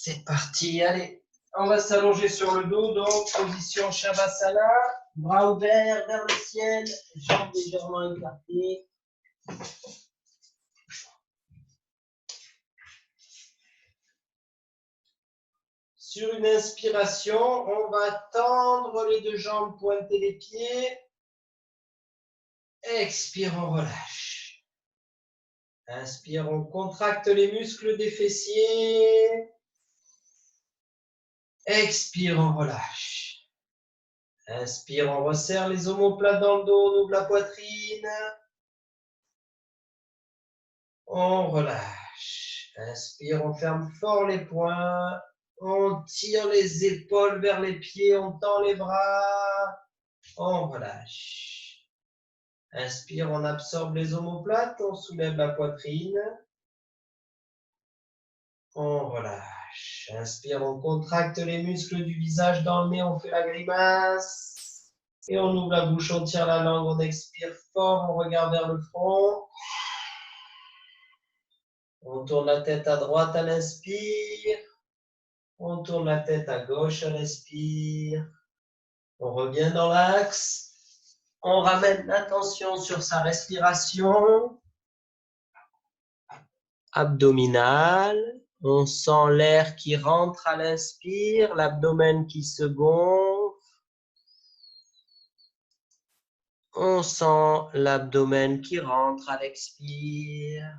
C'est parti, allez. On va s'allonger sur le dos, donc position Shavasana, bras ouverts vers le ciel, jambes légèrement écartées. Sur une inspiration, on va tendre les deux jambes, pointer les pieds. Expire, on relâche. Inspire, on contracte les muscles des fessiers. Expire, on relâche. Inspire, on resserre les omoplates dans le dos, on ouvre la poitrine. On relâche. Inspire, on ferme fort les poings. On tire les épaules vers les pieds, on tend les bras. On relâche. Inspire, on absorbe les omoplates, on soulève la poitrine. On relâche. Inspire, on contracte les muscles du visage dans le nez, on fait la grimace. Et on ouvre la bouche, on tire la langue, on expire fort, on regarde vers le front. On tourne la tête à droite à l'inspire. On tourne la tête à gauche à l'inspire. On revient dans l'axe. On ramène l'attention sur sa respiration abdominale. On sent l'air qui rentre à l'inspire, l'abdomen qui se gonfle. On sent l'abdomen qui rentre à l'expire.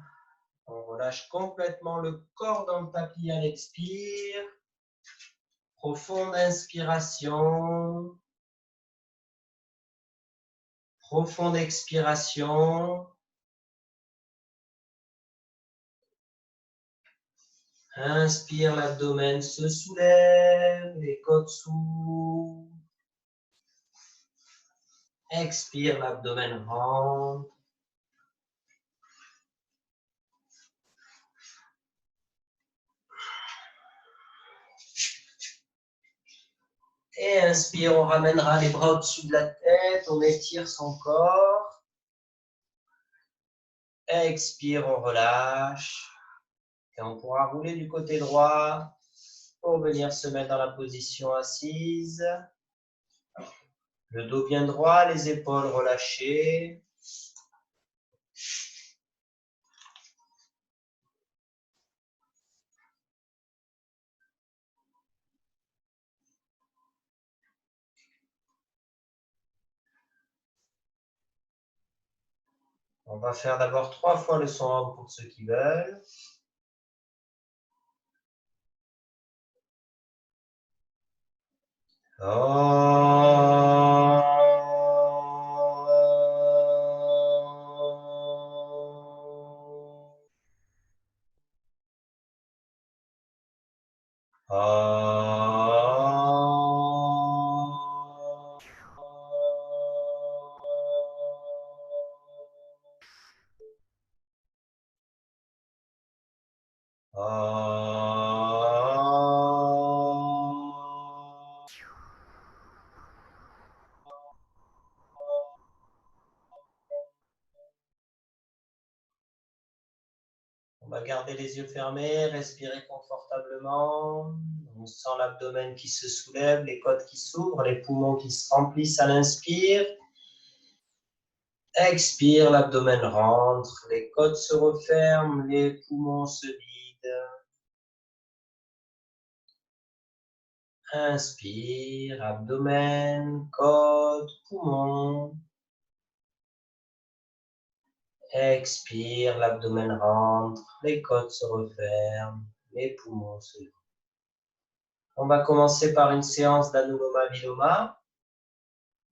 On relâche complètement le corps dans le tapis à l'expire. Profonde inspiration. Profonde expiration. Inspire, l'abdomen se soulève, les côtes s'ouvrent. Expire, l'abdomen rentre. Et inspire, on ramènera les bras au-dessus de la tête, on étire son corps. Expire, on relâche. Et on pourra rouler du côté droit pour venir se mettre dans la position assise. Le dos bien droit, les épaules relâchées. On va faire d'abord 3 fois le son Om pour ceux qui veulent. On va garder les yeux fermés, respirer confortablement. On sent l'abdomen qui se soulève, les côtes qui s'ouvrent, les poumons qui se remplissent à l'inspire. Expire, l'abdomen rentre, les côtes se referment, les poumons se vident. Inspire, abdomen, côtes, poumons. Expire, l'abdomen rentre, les côtes se referment, les poumons se vident. On va commencer par une séance d'Anuloma Viloma.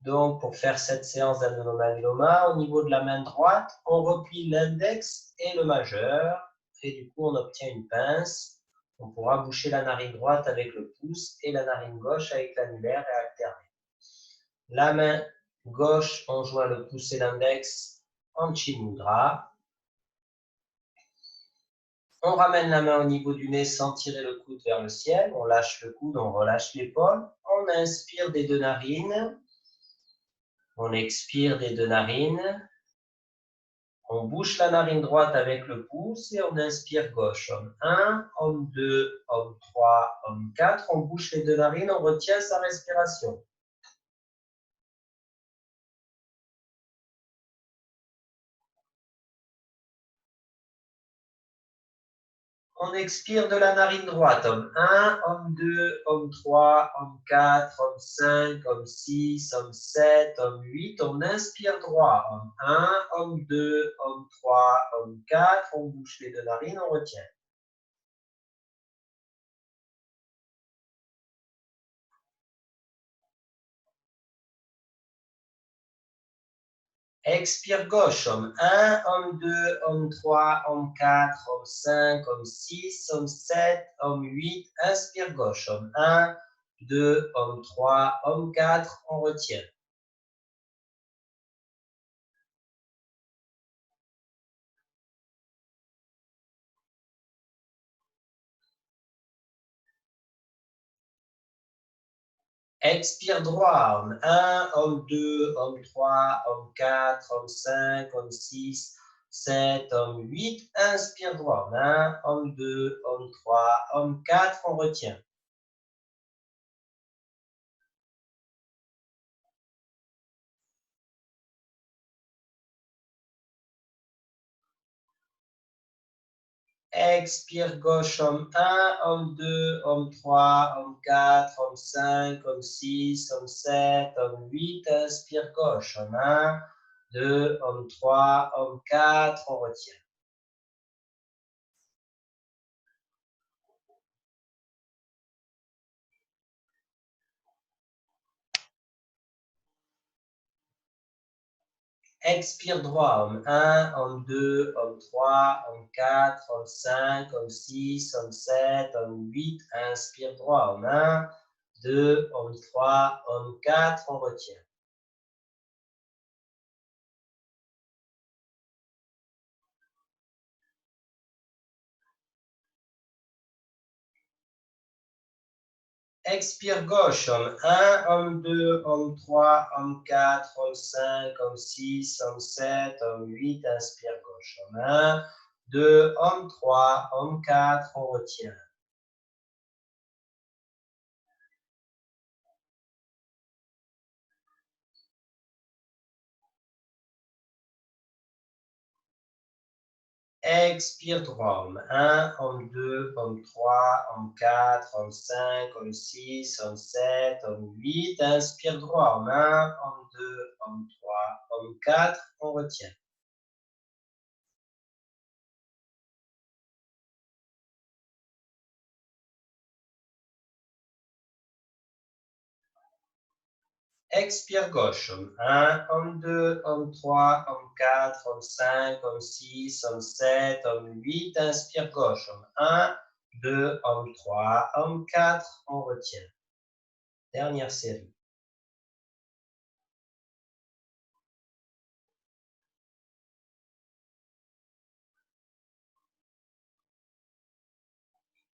Donc, pour faire cette séance d'Anuloma Viloma, au niveau de la main droite, on replie l'index et le majeur. Et du coup, on obtient une pince. On pourra boucher la narine droite avec le pouce et la narine gauche avec l'annulaire et alterner. La main gauche, on joint le pouce et l'index en Chin Mudra. On ramène la main au niveau du nez sans tirer le coude vers le ciel. On lâche le coude, on relâche l'épaule. On inspire des deux narines. On expire des deux narines. On bouche la narine droite avec le pouce et on inspire gauche. Homme 1, homme 2, homme 3, homme 4. On bouche les deux narines, on retient sa respiration. On expire de la narine droite. Homme 1, homme 2, homme 3, homme 4, homme 5, homme 6, homme 7, homme 8. On inspire droit. Homme 1, homme 2, homme 3, homme 4. On bouche les deux narines, on retient. Expire gauche, homme 1, homme 2, homme 3, homme 4, homme 5, homme 6, homme 7, homme 8. Inspire gauche, homme 1, 2, homme 3, homme 4. On retient. Expire droit, homme 1, homme 2, homme 3, homme 4, homme 5, homme 6, 7, homme 8. Inspire droit, homme 1, homme 2, homme 3, homme 4. On retient. Expire gauche, homme 1, homme 2, homme 3, homme 4, homme 5, homme 6, homme 7, homme 8. Inspire gauche, homme 1, 2, homme 3, homme 4. On retient. Expire droit, homme 1, homme 2, homme 3, homme 4, homme 5, homme 6, homme 7, homme 8. Inspire droit, homme 1, 2, homme 3, homme 4. On retient. Expire gauche, homme 1, homme 2, homme 3, homme 4, homme 5, homme 6, homme 7, homme 8. Inspire gauche, homme 1, 2, homme 3, homme 4. On retient. Expire droit, homme 1, homme 2, homme 3, homme 4, homme 5, homme 6, homme 7, homme 8. Inspire droit, homme 1, homme 2, homme 3, homme 4. On retient. Expire gauche, homme 1, homme 2, homme 3, homme 4, homme 5, homme 6, homme 7, homme 8. Inspire gauche, homme 1, 2, homme 3, homme 4. On retient. Dernière série.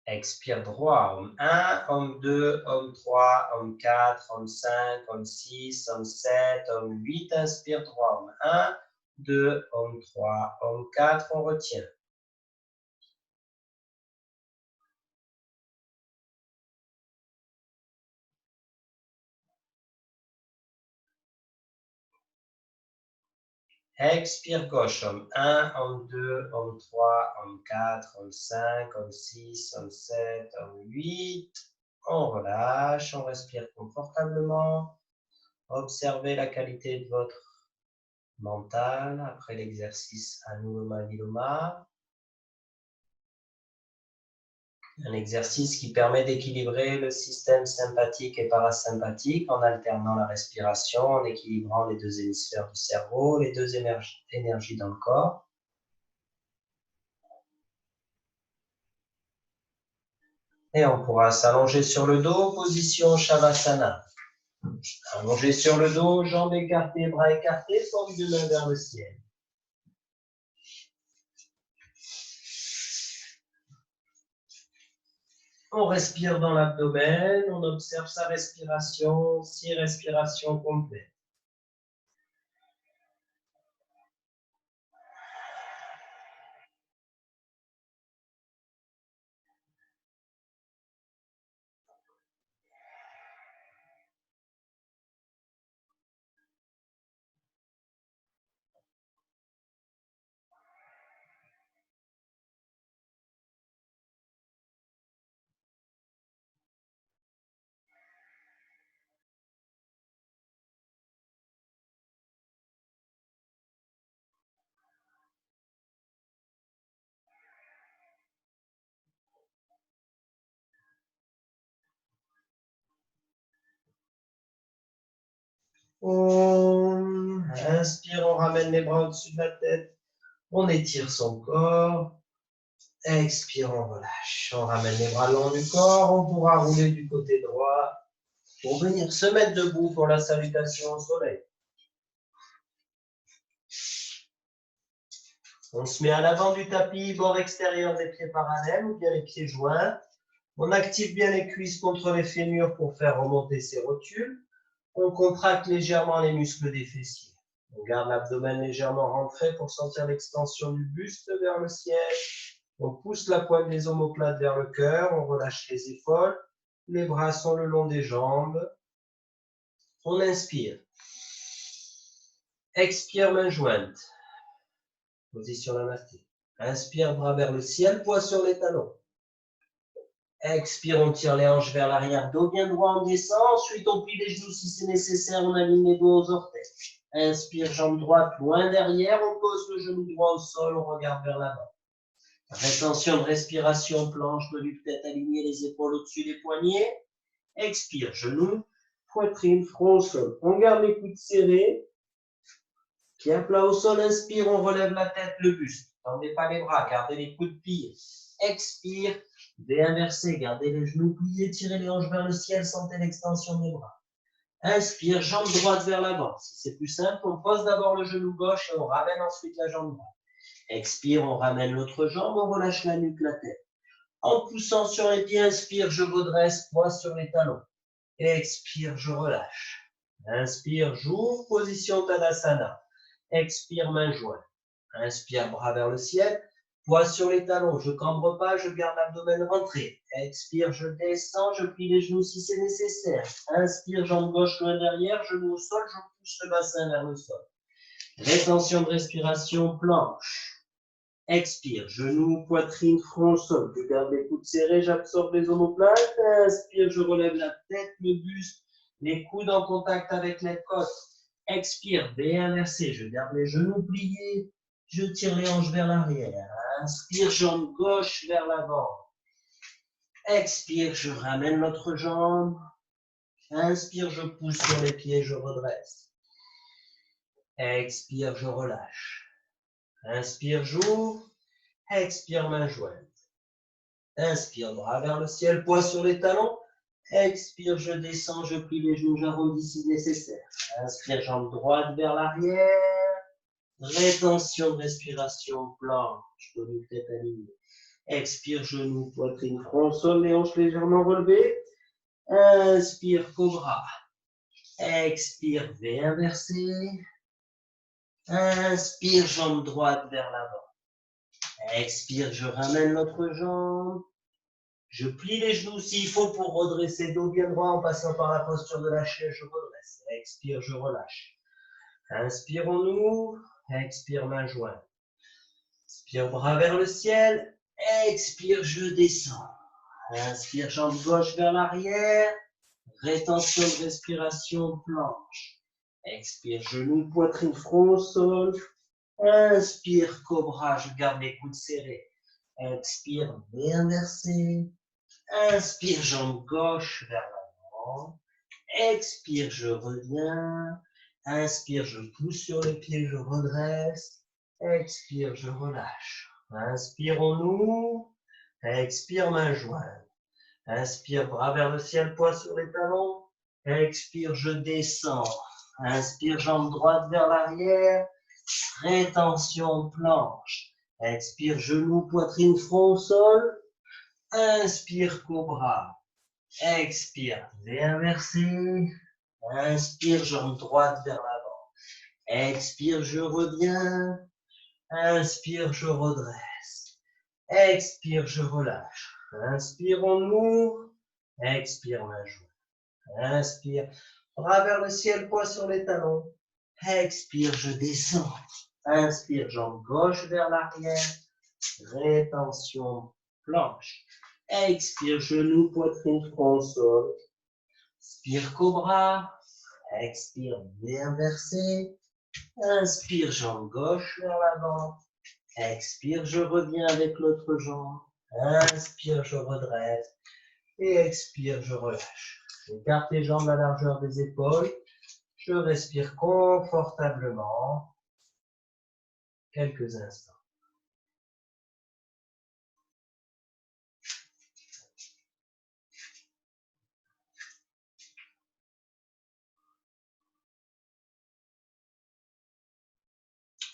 Expire droit, homme 1, homme 2, homme 3, homme 4, homme 5, homme 6, homme 7, homme 8. Inspire droit, homme 1, 2, homme 3, homme 4. On retient. Expire gauche, homme 1, homme 2, homme 3, homme 4, homme 5, homme 6, homme 7, homme 8. On relâche, on respire confortablement. Observez la qualité de votre mental après l'exercice Anuloma Viloma. Un exercice qui permet d'équilibrer le système sympathique et parasympathique en alternant la respiration, en équilibrant les deux hémisphères du cerveau, les deux énergies dans le corps. Et on pourra s'allonger sur le dos, position Shavasana. Allongé sur le dos, jambes écartées, bras écartés, paume de main vers le ciel. On respire dans l'abdomen, on observe sa respiration, 6 respirations complètes. Inspire, on ramène les bras au-dessus de la tête. On étire son corps. Expire, on relâche. On ramène les bras le long du corps. On pourra rouler du côté droit pour venir se mettre debout pour la salutation au soleil. On se met à l'avant du tapis, bord extérieur des pieds parallèles ou bien les pieds joints. On active bien les cuisses contre les fémurs pour faire remonter ces rotules. On contracte légèrement les muscles des fessiers. On garde l'abdomen légèrement rentré pour sentir l'extension du buste vers le ciel. On pousse la pointe des omoplates vers le cœur. On relâche les épaules. Les bras sont le long des jambes. On inspire. Expire, main jointe. Position namasté. Inspire, bras vers le ciel, poids sur les talons. Expire, on tire les hanches vers l'arrière, dos bien droit, on descend. Ensuite, on plie les genoux si c'est nécessaire, on aligne les dos aux orteils. Inspire, jambe droite loin derrière, on pose le genou droit au sol, on regarde vers l'avant. Rétention de respiration, planche, menu de tête aligné, les épaules au-dessus des poignets. Expire, genoux, poitrine, front au sol. On garde les coudes serrés. Pieds à plat au sol, inspire, on relève la tête, le buste. Tendez pas les bras, gardez les coudes pliés. Expire, V inversé, gardez les genoux pliés, tirez les hanches vers le ciel, sentez l'extension des bras. Inspire, jambe droite vers l'avant. Si c'est plus simple, on pose d'abord le genou gauche et on ramène ensuite la jambe droite. Expire, on ramène l'autre jambe, on relâche la nuque, la tête. En poussant sur les pieds, inspire, je redresse, poids sur les talons. Expire, je relâche. Inspire, j'ouvre, position Tadasana. Expire, main jointe. Inspire, bras vers le ciel. Poids sur les talons. Je ne cambre pas, je garde l'abdomen rentré. Expire, je descends, je plie les genoux si c'est nécessaire. Inspire, jambe gauche loin derrière, genou au sol, je pousse le bassin vers le sol. Rétention de respiration, planche. Expire, genoux, poitrine, front au sol. Je garde les coudes serrés, j'absorbe les omoplates. Inspire, je relève la tête, le buste, les coudes en contact avec les côtes. Expire, V inversé, je garde les genoux pliés, je tire les hanches vers l'arrière. Inspire, jambe gauche vers l'avant. Expire, je ramène l'autre jambe. Inspire, je pousse sur les pieds, je redresse. Expire, je relâche. Inspire, j'ouvre. Expire, main jointe. Inspire, bras vers le ciel, poids sur les talons. Expire, je descends, je plie les genoux, j'arrondis si nécessaire. Inspire, jambe droite vers l'arrière. Rétention de respiration, planche, genou, tête alignée. Expire, genou, poitrine, front, sol, les hanches légèrement relevées. Inspire, cobra. Expire, V inversé. Inspire, jambe droite vers l'avant. Expire, je ramène l'autre jambe. Je plie les genoux s'il faut pour redresser dos bien droit en passant par la posture de la chaise, je redresse. Expire, je relâche. Inspire, on ouvre. Expire, main jointe. Inspire, bras vers le ciel. Expire, je descends. Inspire, jambe gauche vers l'arrière. Rétention de respiration, planche. Expire, genou, poitrine, front au sol. Inspire, cobra, je garde les coudes serrés. Expire, V inversé. Inspire, jambe gauche vers l'avant. Expire, je reviens. Inspire, je pousse sur les pieds, je redresse. Expire, je relâche. Inspire, on ouvre. Expire, main jointe. Inspire, bras vers le ciel, poids sur les talons. Expire, je descends. Inspire, jambe droite vers l'arrière. Rétention, planche. Expire, genou, poitrine, front au sol. Inspire, cobra. Expire, V inversé. Inspire, jambe droite vers l'avant. Expire, je reviens. Inspire, je redresse. Expire, je relâche. Inspire, on ouvre. Expire, main jointe. Inspire, bras vers le ciel, poids sur les talons. Expire, je descends. Inspire, jambe gauche vers l'arrière. Rétention, planche. Expire, genou, poitrine, front au sol. Inspire, cobra. Expire, V inversé. Inspire, jambe gauche vers l'avant. Expire, je reviens avec l'autre jambe. Inspire, je redresse. Et expire, je relâche. Écarte les jambes à la largeur des épaules. Je respire confortablement quelques instants.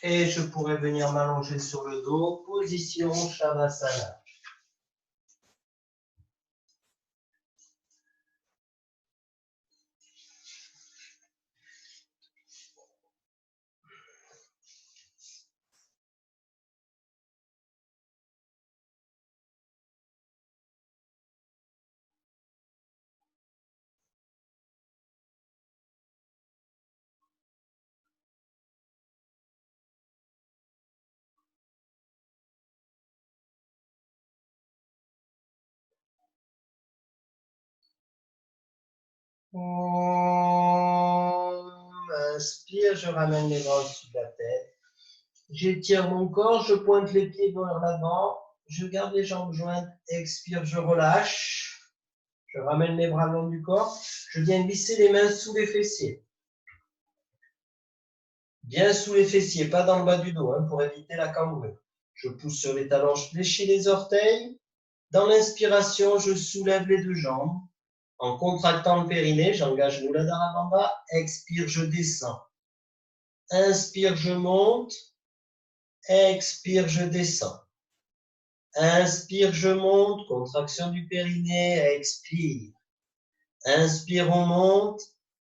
Et je pourrais venir m'allonger sur le dos, position Shavasana. Inspire, je ramène les bras au-dessus de la tête. J'étire mon corps, je pointe les pieds vers l'avant. Je garde les jambes jointes. Expire, je relâche. Je ramène les bras le long du corps. Je viens glisser les mains sous les fessiers. Bien sous les fessiers, pas dans le bas du dos, pour éviter la cambrure. Je pousse sur les talons, je fléchis les orteils. Dans l'inspiration, je soulève les deux jambes. En contractant le périnée, j'engage Muladhara Bandha. Expire, je descends. Inspire, je monte. Expire, je descends. Inspire, je monte. Contraction du périnée. Expire. Inspire, on monte.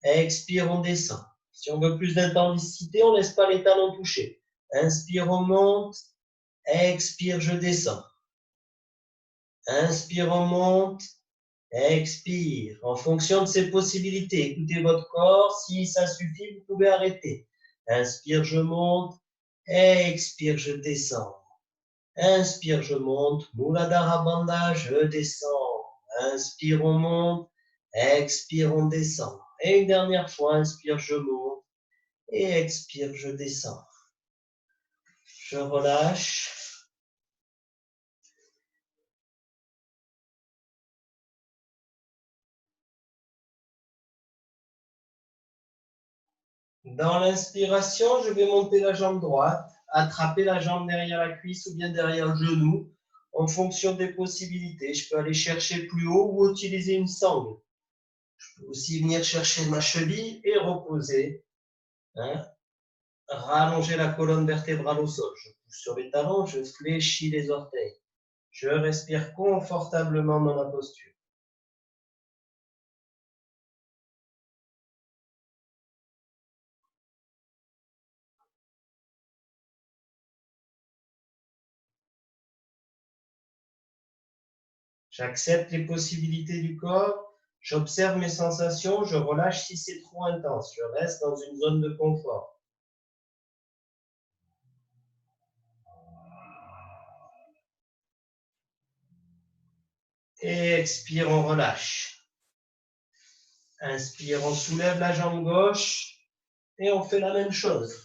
Expire, on descend. Si on veut plus d'intensité, on ne laisse pas les talons toucher. Inspire, on monte. Expire, je descends. Inspire, on monte. Expire. En fonction de ses possibilités, écoutez votre corps. Si ça suffit, vous pouvez arrêter. Inspire, je monte. Expire, je descends. Inspire, je monte. Muladhara Bandha, je descends. Inspire, on monte. Expire, on descend. Et une dernière fois, inspire, je monte. Et expire, je descends. Je relâche. Dans l'inspiration, je vais monter la jambe droite, attraper la jambe derrière la cuisse ou bien derrière le genou, en fonction des possibilités. Je peux aller chercher plus haut ou utiliser une sangle. Je peux aussi venir chercher ma cheville et reposer. Rallonger la colonne vertébrale au sol. Je pousse sur les talons, je fléchis les orteils. Je respire confortablement dans la posture. J'accepte les possibilités du corps, j'observe mes sensations, je relâche si c'est trop intense, je reste dans une zone de confort. Et expire, on relâche. Inspire, on soulève la jambe gauche et on fait la même chose.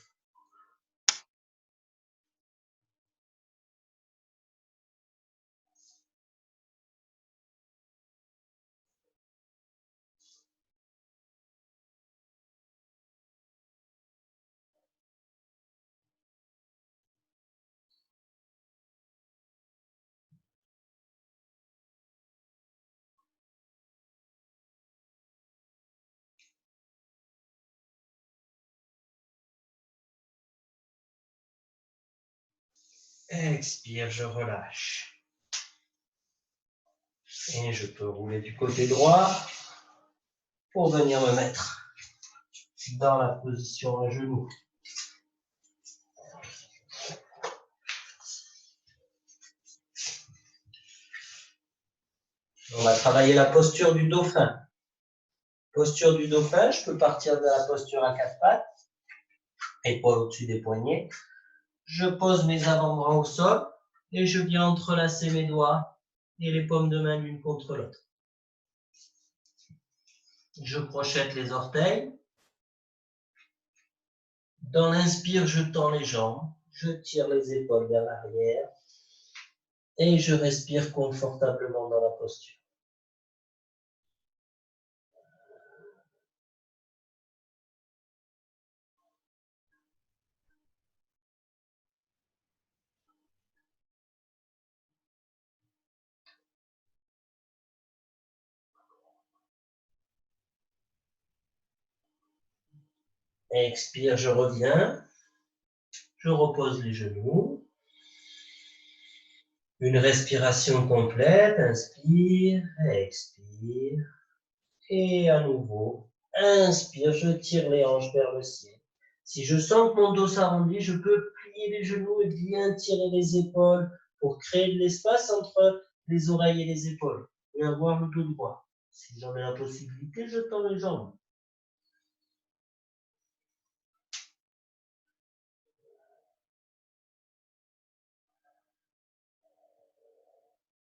Expire, je relâche. Et je peux rouler du côté droit pour venir me mettre dans la position à genoux. On va travailler la posture du dauphin. Posture du dauphin, je peux partir de la posture à quatre pattes, épaules au-dessus des poignets. Je pose mes avant-bras au sol et je viens entrelacer mes doigts et les paumes de main l'une contre l'autre. Je crochette les orteils. Dans l'inspire, je tends les jambes, je tire les épaules vers l'arrière et je respire confortablement dans la posture. Expire, je reviens. Je repose les genoux. Une respiration complète. Inspire, expire. Et à nouveau, inspire, je tire les hanches vers le ciel. Si je sens que mon dos s'arrondit, je peux plier les genoux et bien tirer les épaules pour créer de l'espace entre les oreilles et les épaules et avoir le dos droit. Si j'en ai la possibilité, je tends les jambes.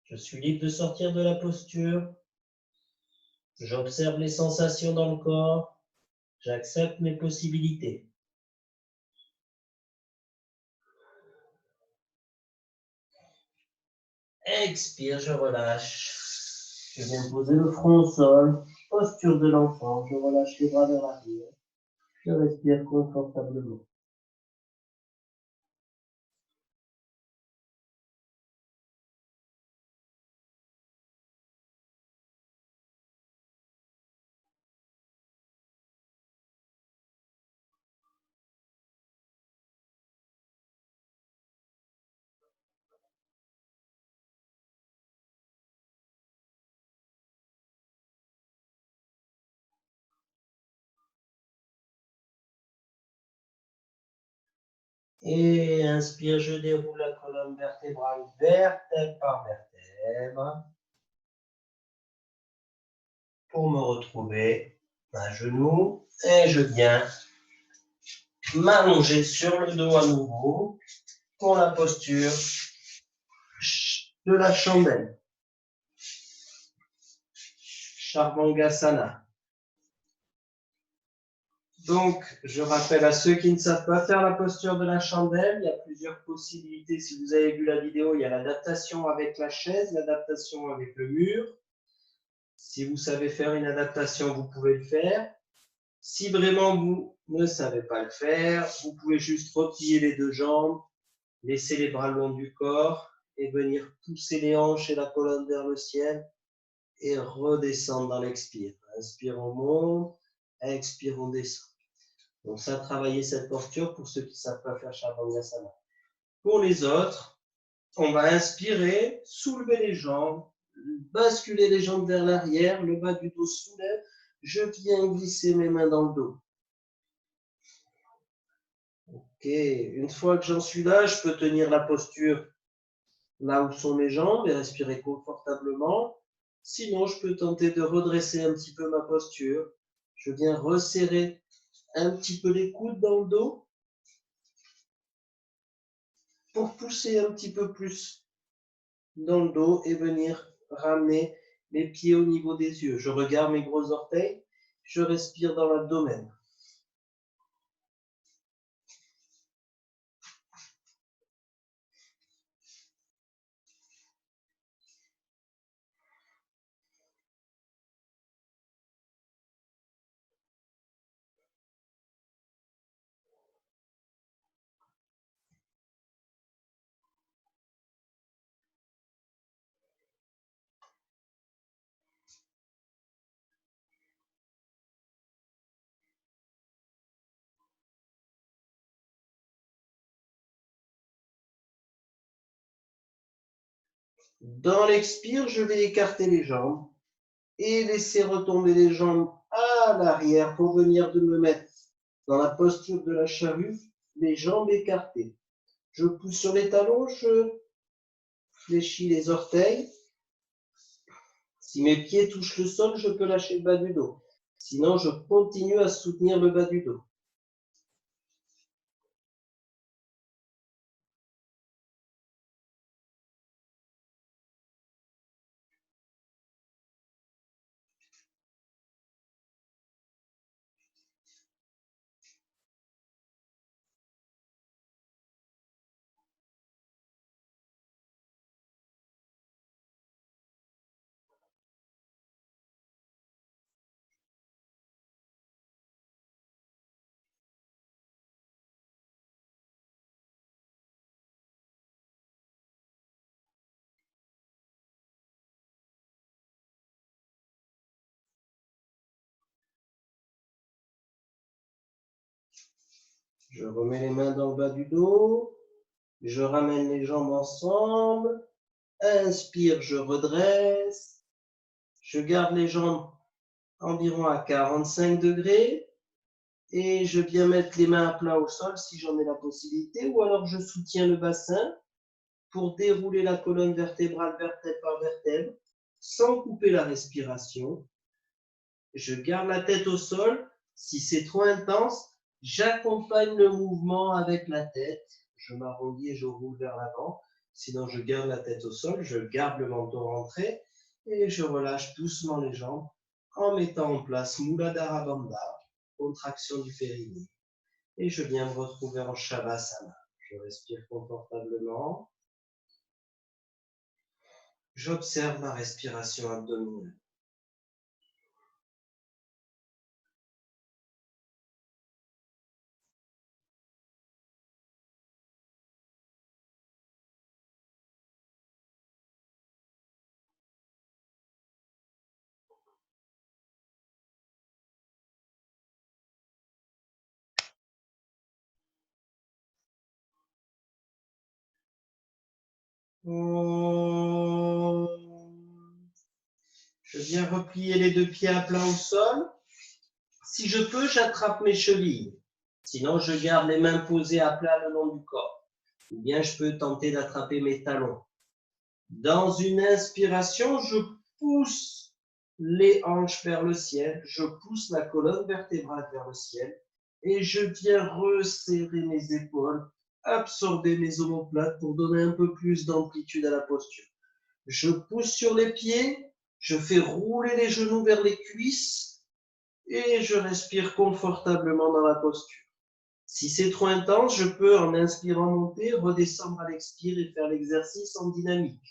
Je suis libre de sortir de la posture. J'observe les sensations dans le corps. J'accepte mes possibilités. Expire, je relâche. Je viens poser le front au sol. Posture de l'enfant. Je relâche les bras vers l'arrière. Je respire confortablement. Et inspire, je déroule la colonne vertébrale, vertèbre par vertèbre, pour me retrouver à genoux. Et je viens m'allonger sur le dos à nouveau pour la posture de la chandelle. Chaturanga. Donc, je rappelle à ceux qui ne savent pas faire la posture de la chandelle, il y a plusieurs possibilités. Si vous avez vu la vidéo, il y a l'adaptation avec la chaise, l'adaptation avec le mur. Si vous savez faire une adaptation, vous pouvez le faire. Si vraiment vous ne savez pas le faire, vous pouvez juste replier les deux jambes, laisser les bras le long du corps et venir pousser les hanches et la colonne vers le ciel et redescendre dans l'expire. Inspire, on monte, expire, on descend. Donc ça, travailler cette posture pour ceux qui ne savent pas faire Chaturanga. Pour les autres, on va inspirer, soulever les jambes, basculer les jambes vers l'arrière, le bas du dos soulève, je viens glisser mes mains dans le dos. Ok, une fois que j'en suis là, je peux tenir la posture là où sont mes jambes et respirer confortablement. Sinon, je peux tenter de redresser un petit peu ma posture. Je viens resserrer un petit peu les coudes dans le dos pour pousser un petit peu plus dans le dos et venir ramener mes pieds au niveau des yeux. Je regarde mes gros orteils, je respire dans l'abdomen. Dans l'expire, je vais écarter les jambes et laisser retomber les jambes à l'arrière pour venir de me mettre dans la posture de la charrue, les jambes écartées. Je pousse sur les talons, je fléchis les orteils. Si mes pieds touchent le sol, je peux lâcher le bas du dos. Sinon, je continue à soutenir le bas du dos. Je remets les mains dans le bas du dos. Je ramène les jambes ensemble. Inspire, je redresse. Je garde les jambes environ à 45 degrés. Et je viens mettre les mains à plat au sol si j'en ai la possibilité. Ou alors je soutiens le bassin pour dérouler la colonne vertébrale vertèbre par vertèbre sans couper la respiration. Je garde la tête au sol. Si c'est trop intense, j'accompagne le mouvement avec la tête. Je m'arrondis et je roule vers l'avant. Sinon, je garde la tête au sol, je garde le menton rentré et je relâche doucement les jambes en mettant en place Muladhara Bandha, contraction du périnée. Et je viens me retrouver en Shavasana. Je respire confortablement. J'observe ma respiration abdominale. Je viens replier les deux pieds à plat au sol. Si je peux, j'attrape mes chevilles. Sinon, je garde les mains posées à plat le long du corps. Ou bien, je peux tenter d'attraper mes talons. Dans une inspiration, je pousse les hanches vers le ciel. Je pousse la colonne vertébrale vers le ciel. Et je viens resserrer mes épaules, absorber mes omoplates pour donner un peu plus d'amplitude à la posture. Je pousse sur les pieds. Je fais rouler les genoux vers les cuisses et je respire confortablement dans la posture. Si c'est trop intense, je peux, en inspirant, monter, redescendre à l'expire et faire l'exercice en dynamique.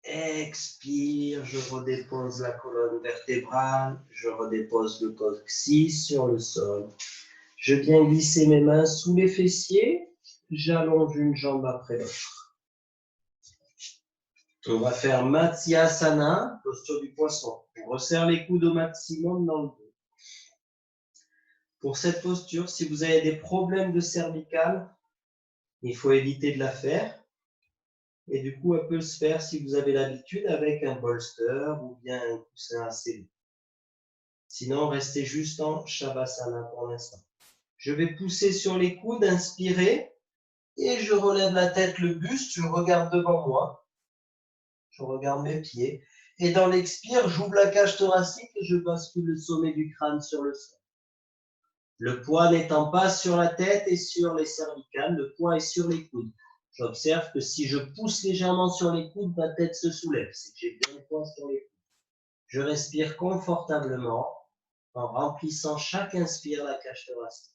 Expire, je redépose la colonne vertébrale, je redépose le coccyx sur le sol. Je viens glisser mes mains sous les fessiers, j'allonge une jambe après l'autre. On va faire Matsyasana, posture du poisson. On resserre les coudes au maximum dans le dos. Pour cette posture, si vous avez des problèmes de cervicale, il faut éviter de la faire. Et du coup, elle peut se faire, si vous avez l'habitude, avec un bolster ou bien un coussin assez lourd. Sinon, restez juste en Shavasana pour l'instant. Je vais pousser sur les coudes, inspirer, et je relève la tête, le buste, je regarde devant moi. Je regarde mes pieds. Et dans l'expire, j'ouvre la cage thoracique et je bascule le sommet du crâne sur le sol. Le poids n'étant pas sur la tête et sur les cervicales, le poids est sur les coudes. J'observe que si je pousse légèrement sur les coudes, ma tête se soulève. C'est que j'ai bien le poids sur les coudes. Je respire confortablement en remplissant chaque inspire la cage thoracique.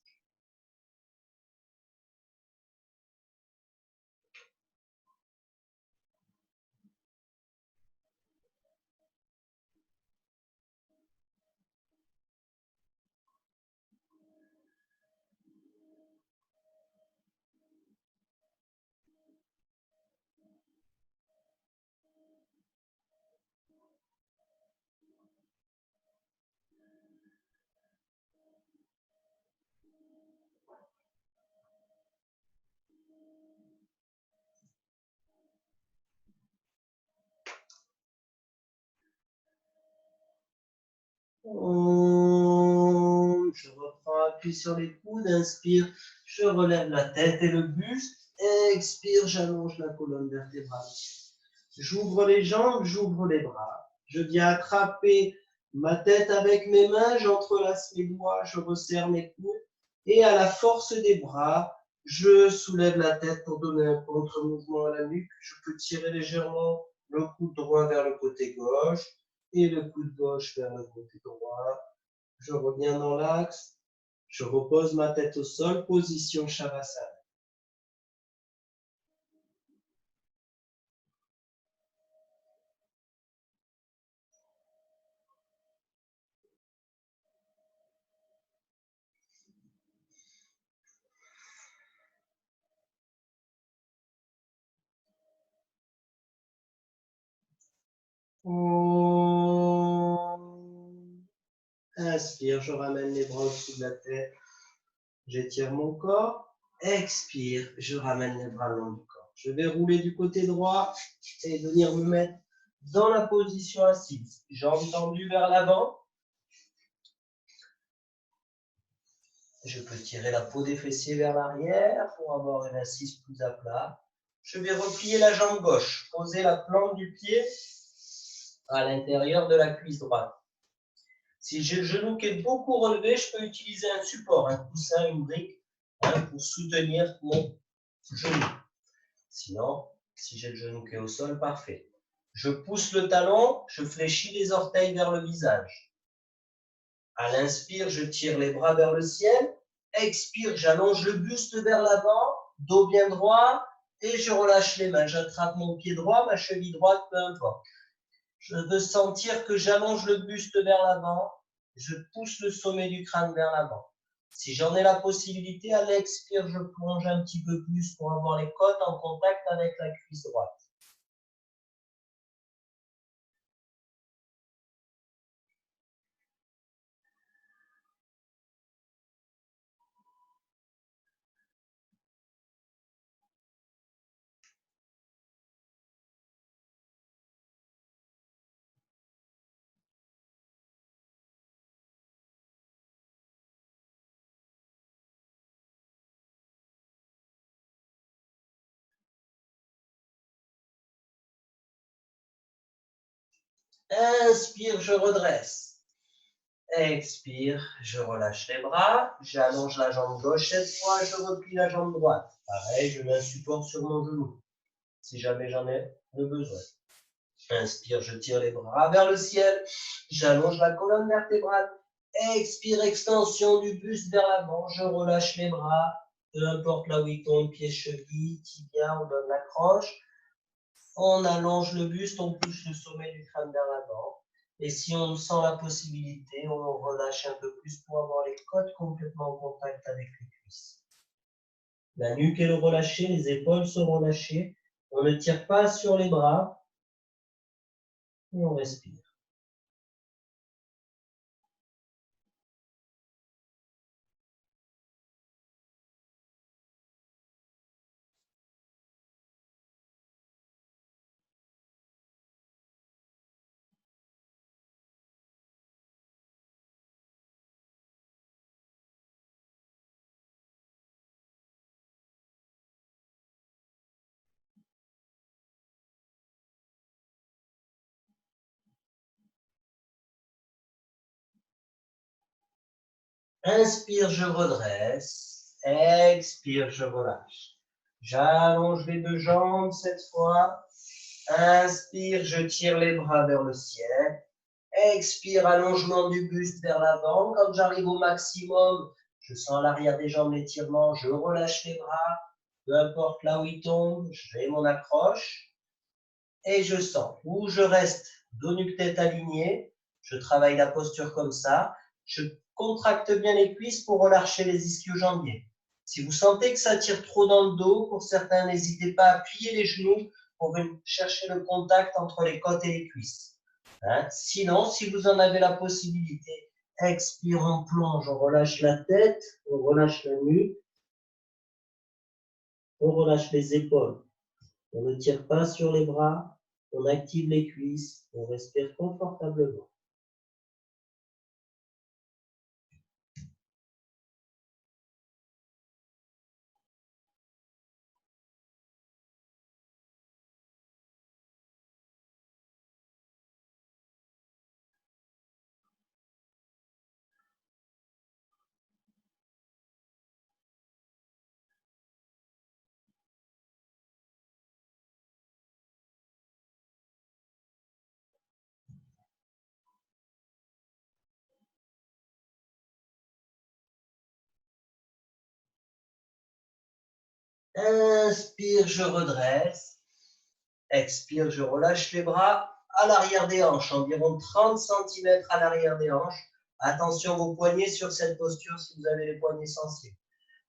Je reprends appui sur les coudes, inspire, je relève la tête et le buste, expire, j'allonge la colonne vertébrale. J'ouvre les jambes, j'ouvre les bras. Je viens attraper ma tête avec mes mains, j'entrelace mes doigts, je resserre mes coudes et à la force des bras, je soulève la tête pour donner un contre-mouvement à la nuque. Je peux tirer légèrement le coude droit vers le côté gauche et le coude gauche vers le côté droit. Je reviens dans l'axe. Je repose ma tête au sol, position Shavasana. Inspire, je ramène les bras au-dessus de la tête. J'étire mon corps. Expire, je ramène les bras le long du corps. Je vais rouler du côté droit et venir me mettre dans la position assise. Jambes tendues vers l'avant. Je peux tirer la peau des fessiers vers l'arrière pour avoir une assise plus à plat. Je vais replier la jambe gauche, poser la plante du pied à l'intérieur de la cuisse droite. Si j'ai le genou qui est beaucoup relevé, je peux utiliser un support, un coussin, une brique, pour soutenir mon genou. Sinon, si j'ai le genou qui est au sol, parfait. Je pousse le talon, je fléchis les orteils vers le visage. À l'inspire, je tire les bras vers le ciel. Expire, j'allonge le buste vers l'avant, dos bien droit, et je relâche les mains. J'attrape mon pied droit, ma cheville droite, peu importe. Je veux sentir que j'allonge le buste vers l'avant, je pousse le sommet du crâne vers l'avant. Si j'en ai la possibilité, à l'expire, je plonge un petit peu plus pour avoir les côtes en contact avec la cuisse droite. Inspire, je redresse. Expire, je relâche les bras, j'allonge la jambe gauche cette fois, je replie la jambe droite. Pareil, je mets un support sur mon genou, si jamais j'en ai le besoin. Inspire, je tire les bras vers le ciel, j'allonge la colonne vertébrale. Expire, extension du buste vers l'avant, je relâche les bras, peu importe là où ils tombent, pieds, chevilles, tibia, on donne l'accroche. On allonge le buste, on pousse le sommet du crâne vers l'avant. Et si on sent la possibilité, on relâche un peu plus pour avoir les côtes complètement en contact avec les cuisses. La nuque est relâchée, les épaules sont relâchées. On ne tire pas sur les bras. Et on respire. Inspire, je redresse. Expire, je relâche. J'allonge les deux jambes cette fois. Inspire, je tire les bras vers le ciel. Expire, allongement du buste vers l'avant. Quand j'arrive au maximum, je sens à l'arrière des jambes l'étirement, je relâche les bras. Peu importe là où ils tombent, j'ai mon accroche. Et je sens. Ou je reste dos nuque tête alignée. Je travaille la posture comme ça. Je contracte bien les cuisses pour relâcher les ischio-jambiers. Si vous sentez que ça tire trop dans le dos, pour certains, n'hésitez pas à plier les genoux pour chercher le contact entre les côtes et les cuisses. Sinon, si vous en avez la possibilité, expire, on plonge, on relâche la tête, on relâche la nuque, on relâche les épaules. On ne tire pas sur les bras, on active les cuisses, on respire confortablement. Inspire, je redresse. Expire, je relâche les bras à l'arrière des hanches, environ 30 cm à l'arrière des hanches. Attention vos poignets sur cette posture si vous avez les poignets sensibles.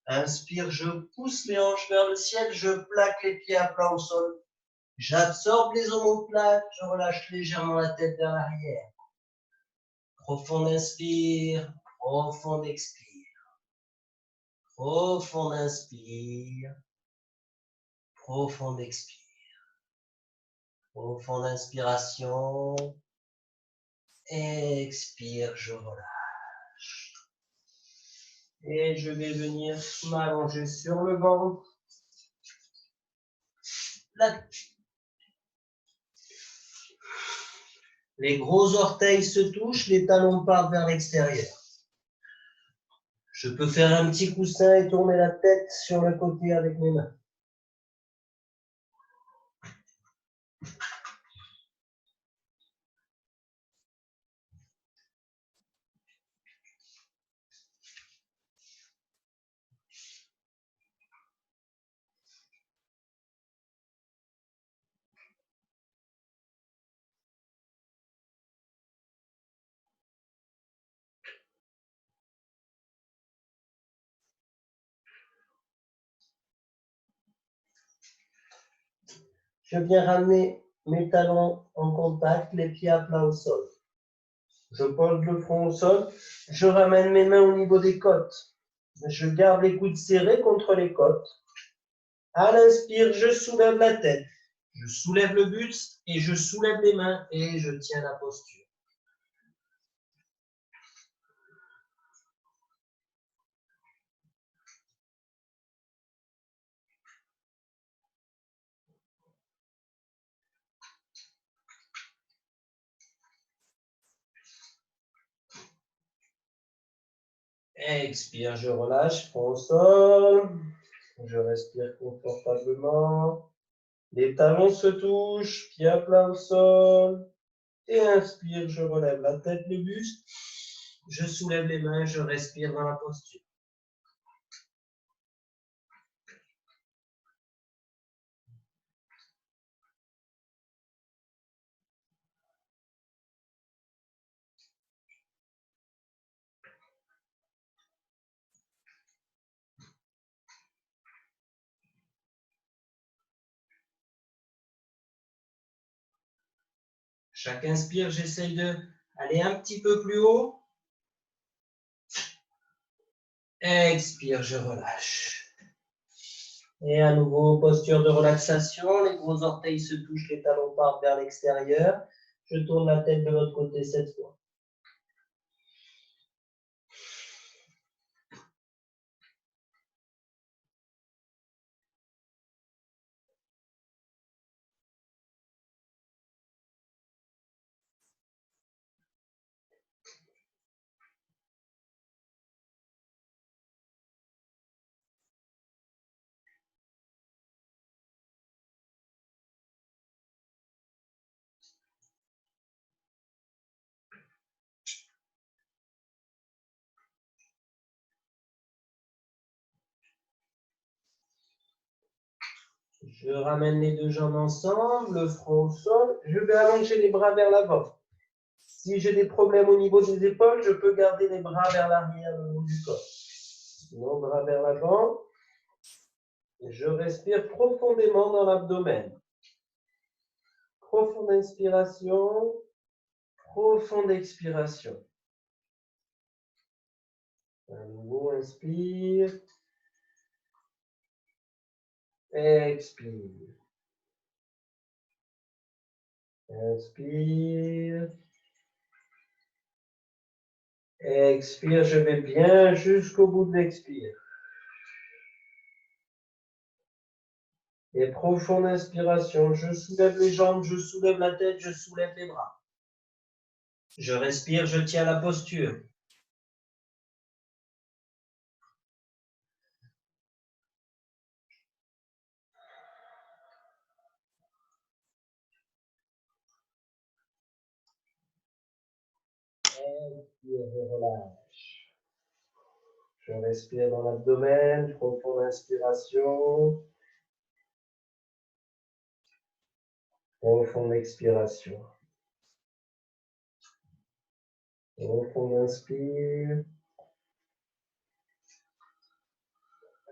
Inspire, je pousse les hanches vers le ciel, je plaque les pieds à plat au sol. J'absorbe les omoplates, je relâche légèrement la tête vers l'arrière. Profond inspire, profond expire. Profond inspire, profond expire. Profonde inspiration. Expire, je relâche. Et je vais venir m'allonger sur le ventre. Là. Les gros orteils se touchent, les talons partent vers l'extérieur. Je peux faire un petit coussin et tourner la tête sur le côté avec mes mains. Je viens ramener mes talons en contact, les pieds à plat au sol. Je pose le front au sol, je ramène mes mains au niveau des côtes. Je garde les coudes serrés contre les côtes. À l'inspire, je soulève la tête. Je soulève le buste et je soulève les mains et je tiens la posture. Expire, je relâche, front au sol. Je respire confortablement. Les talons se touchent, pieds à plat au sol. Et inspire, je relève la tête, le buste. Je soulève les mains, je respire dans la posture. Chaque inspire, j'essaye d'aller un petit peu plus haut. Expire, je relâche. Et à nouveau, posture de relaxation. Les gros orteils se touchent, les talons partent vers l'extérieur. Je tourne la tête de l'autre côté cette fois. Je ramène les deux jambes ensemble, le front au sol. Je vais allonger les bras vers l'avant. Si j'ai des problèmes au niveau des épaules, je peux garder les bras vers l'arrière, le long du corps. Sinon, bras vers l'avant. Je respire profondément dans l'abdomen. Profonde inspiration, profonde expiration. À nouveau, inspire. Expire. Inspire. Expire, je vais bien jusqu'au bout de l'expire. Et profonde inspiration, je soulève les jambes, je soulève la tête, je soulève les bras. Je respire, je tiens la posture. Expire, je relâche. Je respire dans l'abdomen, profonde inspiration. Profonde expiration. Profonde inspire.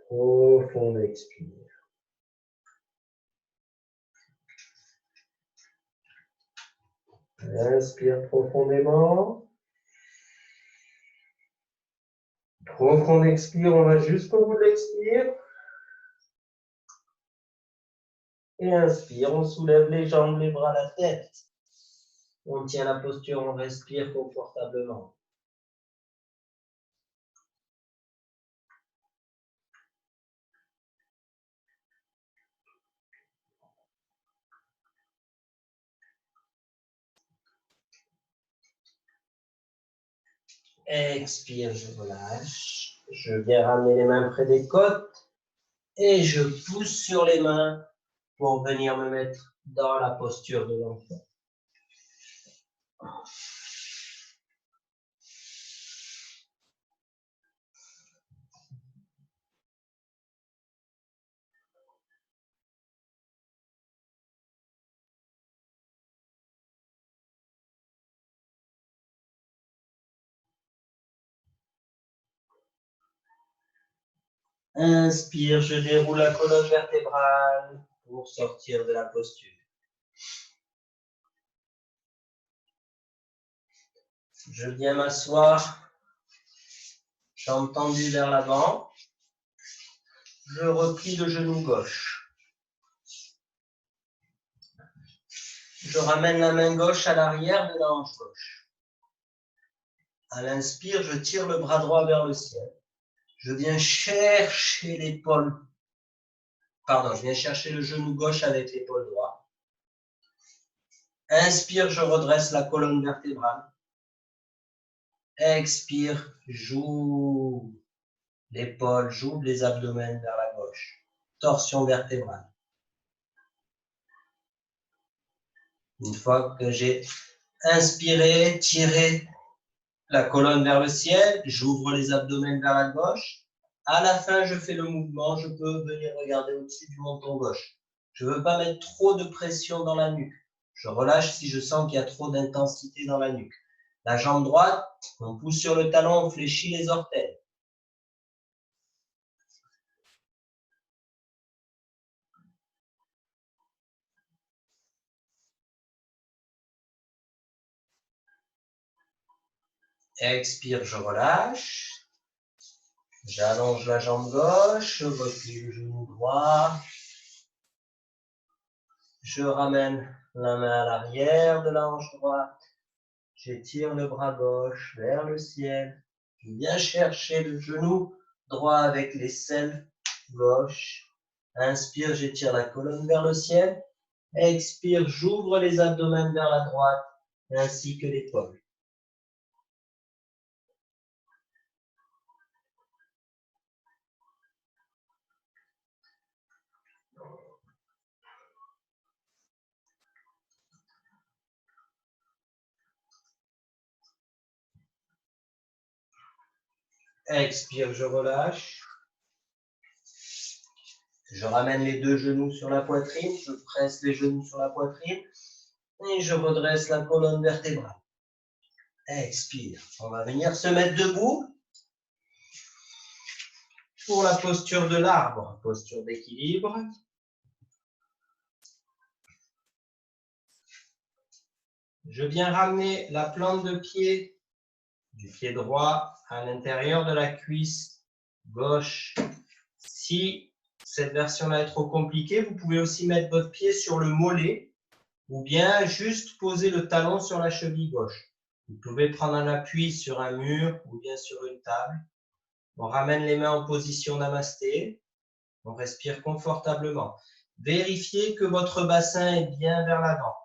Profonde expire. Inspire profondément. Profond expire, on va jusqu'au bout de l'expire. Et inspire, on soulève les jambes, les bras, la tête. On tient la posture, on respire confortablement. Expire, je relâche. Je viens ramener les mains près des côtes et je pousse sur les mains pour venir me mettre dans la posture de l'enfant. Inspire, je déroule la colonne vertébrale pour sortir de la posture. Je viens m'asseoir, jambes tendues vers l'avant. Je replie le genou gauche. Je ramène la main gauche à l'arrière de la hanche gauche. À l'inspire, je tire le bras droit vers le ciel. Je viens chercher l'épaule. Pardon, je viens chercher le genou gauche avec l'épaule droite. Inspire, je redresse la colonne vertébrale. Expire, j'ouvre l'épaule, j'ouvre les abdomens vers la gauche. Torsion vertébrale. Une fois que j'ai inspiré, tiré la colonne vers le ciel, j'ouvre les abdomens vers la gauche. À la fin, je fais le mouvement, je peux venir regarder au-dessus du menton gauche. Je ne veux pas mettre trop de pression dans la nuque. Je relâche si je sens qu'il y a trop d'intensité dans la nuque. La jambe droite, on pousse sur le talon, on fléchit les orteils. Expire, je relâche. J'allonge la jambe gauche, je replie le genou droit. Je ramène la main à l'arrière de la hanche droite. J'étire le bras gauche vers le ciel. Je viens chercher le genou droit avec l'aisselle gauche. Inspire, j'étire la colonne vers le ciel. Expire, j'ouvre les abdomens vers la droite ainsi que l'épaule. Expire, je relâche. Je ramène les deux genoux sur la poitrine, je presse les genoux sur la poitrine et je redresse la colonne vertébrale. Expire. On va venir se mettre debout pour la posture de l'arbre, posture d'équilibre. Je viens ramener la plante de pied du pied droit à l'intérieur de la cuisse gauche. Si cette version-là est trop compliquée, vous pouvez aussi mettre votre pied sur le mollet ou bien juste poser le talon sur la cheville gauche. Vous pouvez prendre un appui sur un mur ou bien sur une table. On ramène les mains en position namasté. On respire confortablement. Vérifiez que votre bassin est bien vers l'avant.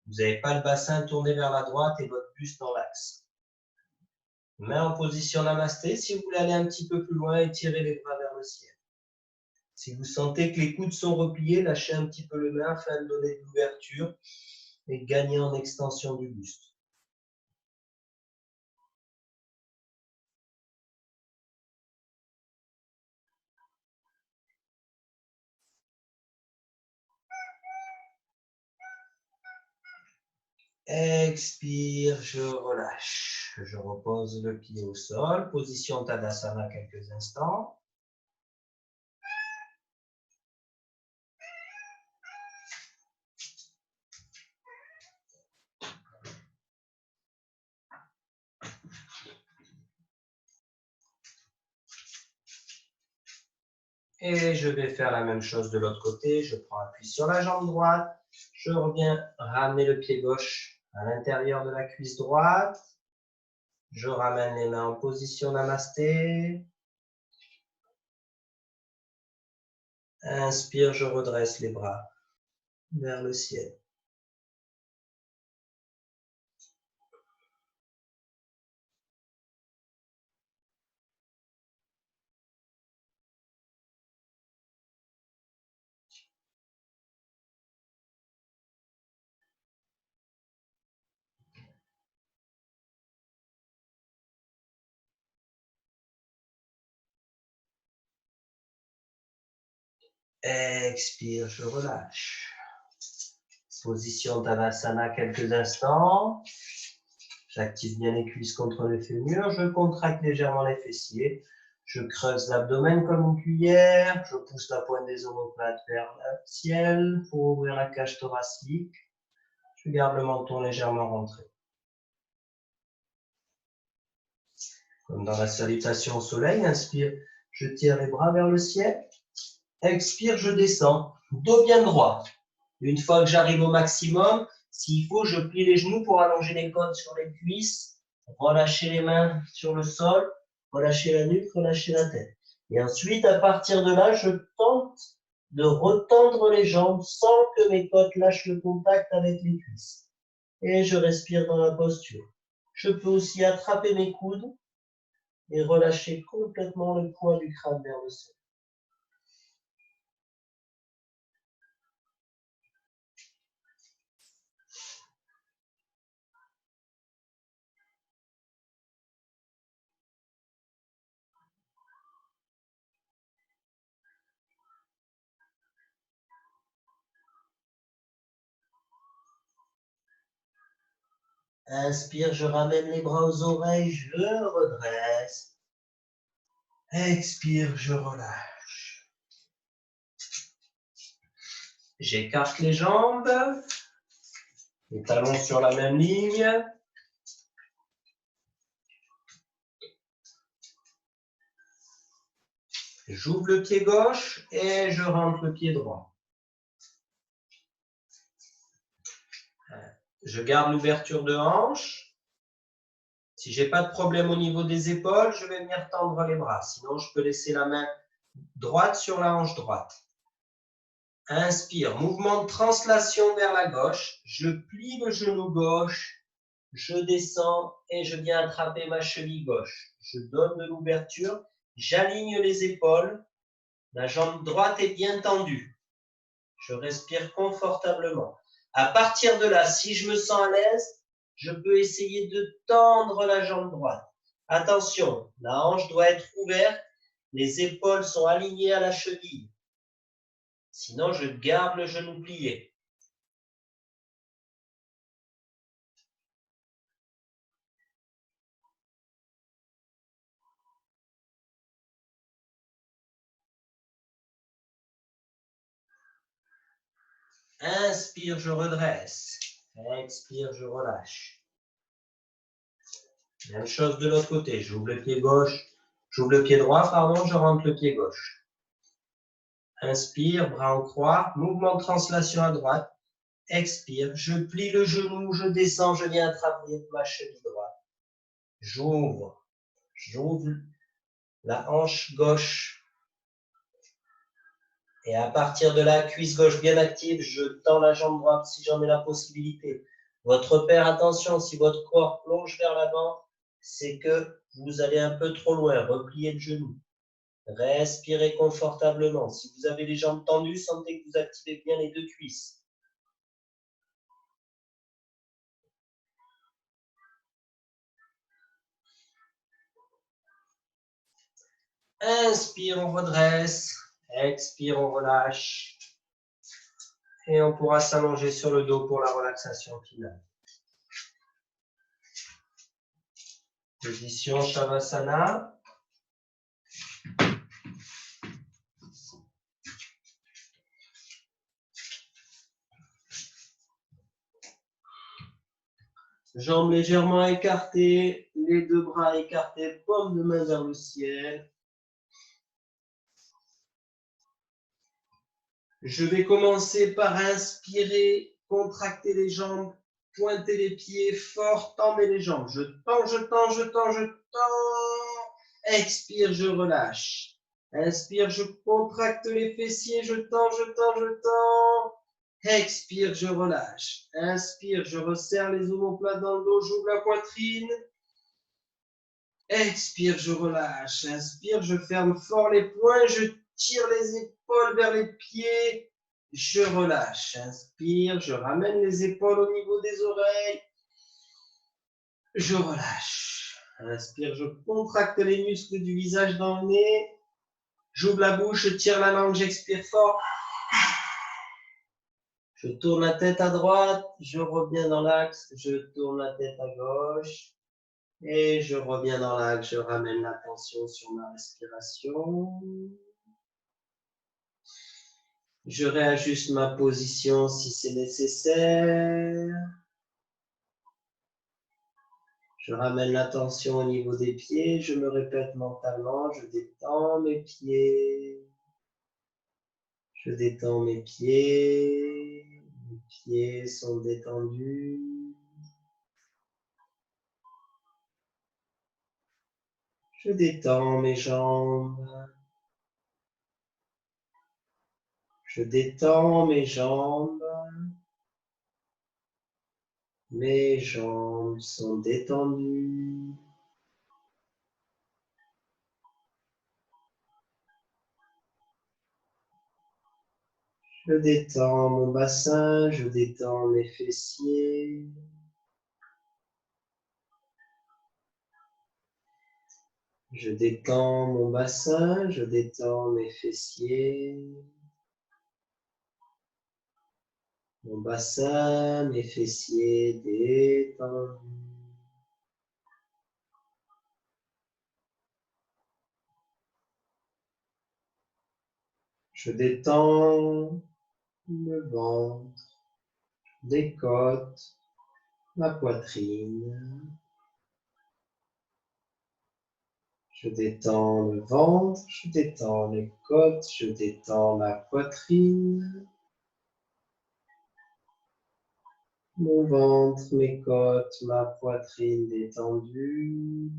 Vous n'avez pas le bassin tourné vers la droite et votre buste dans l'axe. Main en position namasté. Si vous voulez aller un petit peu plus loin, étirez les bras vers le ciel. Si vous sentez que les coudes sont repliés, lâchez un petit peu le main afin de donner de l'ouverture et gagner en extension du buste. Expire, je relâche. Je repose le pied au sol. Position Tadasana quelques instants. Et je vais faire la même chose de l'autre côté. Je prends appui sur la jambe droite. Je reviens ramener le pied gauche à l'intérieur de la cuisse droite. Je ramène les mains en position namasté. Inspire, je redresse les bras vers le ciel. Expire, je relâche. Position Tadasana quelques instants. J'active bien les cuisses contre le fémur. Je contracte légèrement les fessiers. Je creuse l'abdomen comme une cuillère. Je pousse la pointe des omoplates vers le ciel pour ouvrir la cage thoracique. Je garde le menton légèrement rentré. Comme dans la salutation au soleil, inspire, je tire les bras vers le ciel. Expire, je descends. Dos bien droit. Une fois que j'arrive au maximum, s'il faut, je plie les genoux pour allonger les côtes sur les cuisses, relâcher les mains sur le sol, relâcher la nuque, relâcher la tête. Et ensuite, à partir de là, je tente de retendre les jambes sans que mes côtes lâchent le contact avec les cuisses. Et je respire dans la posture. Je peux aussi attraper mes coudes et relâcher complètement le poids du crâne vers le sol. Inspire, je ramène les bras aux oreilles, je redresse. Expire, je relâche. J'écarte les jambes, les talons sur la même ligne. J'ouvre le pied gauche et je rentre le pied droit. Je garde l'ouverture de hanche. Si je n'ai pas de problème au niveau des épaules, je vais venir tendre les bras. Sinon, je peux laisser la main droite sur la hanche droite. Inspire, mouvement de translation vers la gauche. Je plie le genou gauche. Je descends et je viens attraper ma cheville gauche. Je donne de l'ouverture. J'aligne les épaules. La jambe droite est bien tendue. Je respire confortablement. À partir de là, si je me sens à l'aise, je peux essayer de tendre la jambe droite. Attention, la hanche doit être ouverte. Les épaules sont alignées à la cheville. Sinon, je garde le genou plié. Inspire, je redresse. Expire, je relâche. Même chose de l'autre côté. J'ouvre le pied gauche. J'ouvre le pied droit, pardon, je rentre le pied gauche. Inspire, bras en croix. Mouvement de translation à droite. Expire, je plie le genou, je descends, je viens attraper ma cheville droite. J'ouvre la hanche gauche. Et à partir de là, cuisse gauche bien active, je tends la jambe droite si j'en ai la possibilité. Votre repère, attention, si votre corps plonge vers l'avant, c'est que vous allez un peu trop loin. Repliez le genou. Respirez confortablement. Si vous avez les jambes tendues, sentez que vous activez bien les deux cuisses. Inspire, on redresse. Expire, on relâche. Et on pourra s'allonger sur le dos pour la relaxation finale. Position Shavasana. Jambes légèrement écartées, les deux bras écartés, paume de main vers le ciel. Je vais commencer par inspirer, contracter les jambes, pointer les pieds fort, tendez les jambes. Je tends, je tends, je tends, je tends. Expire, je relâche. Inspire, je contracte les fessiers, je tends, je tends, je tends. Expire, je relâche. Inspire, je resserre les omoplates dans le dos, j'ouvre la poitrine. Expire, je relâche. Inspire, je ferme fort les poings, je tire les épaules vers les pieds. Je relâche. Inspire, je ramène les épaules au niveau des oreilles. Je relâche. Inspire, je contracte les muscles du visage dans le nez. J'ouvre la bouche, je tire la langue, j'expire fort. Je tourne la tête à droite, je reviens dans l'axe, je tourne la tête à gauche. Et je reviens dans l'axe, je ramène l'attention sur ma respiration. Je réajuste ma position si c'est nécessaire. Je ramène l'attention au niveau des pieds. Je me répète mentalement, je détends mes pieds. Je détends mes pieds. Mes pieds sont détendus. Je détends mes jambes. Je détends mes jambes. Mes jambes sont détendues. Je détends mon bassin, je détends mes fessiers. Je détends mon bassin, je détends mes fessiers. Mon bassin, mes fessiers détendus. Je détends le ventre, les côtes, la poitrine. Je détends le ventre, je détends les côtes, je détends la poitrine. Mon ventre, mes côtes, ma poitrine détendue.